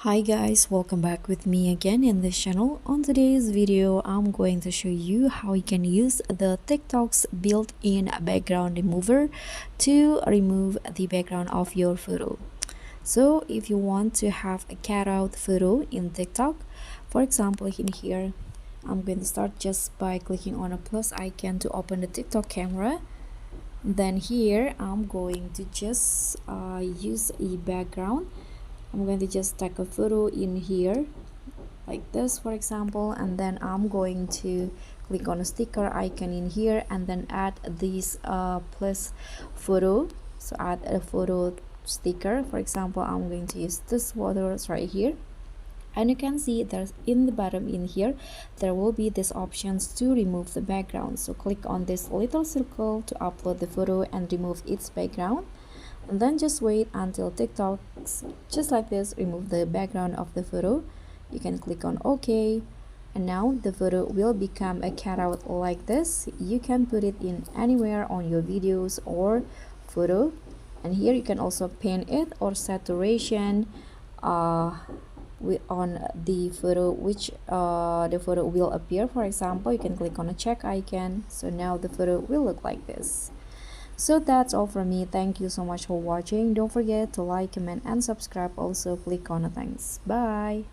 Hi guys, welcome back with me again in this channel. On today's video, I'm going to show you how you can use the TikTok's built-in background remover to remove the background of your photo. So if you want to have a cutout photo in TikTok, for example in here, I'm going to start just by clicking on a plus icon to open the TikTok camera. Then here, I'm going to just use a background. I'm going to just take a photo in here like this, for example, and then I'm going to click on a sticker icon in here and then add this plus photo. So add a photo sticker. For example, I'm going to use this photo right here, and you can see there's in the bottom in here there will be these options to remove the background. So click on this little circle to upload the photo and remove its background, and then just wait until TikTok just like this remove the background of the photo. You can click on OK, and now the photo will become a cutout like this. You can put it in anywhere on your videos or photo, and here you can also pin it or saturation on the photo, which the photo will appear. For example, you can click on a check icon, so now the photo will look like this. So that's all from me. Thank you so much for watching. Don't forget to like, comment, and subscribe. Also click on the thanks. Bye.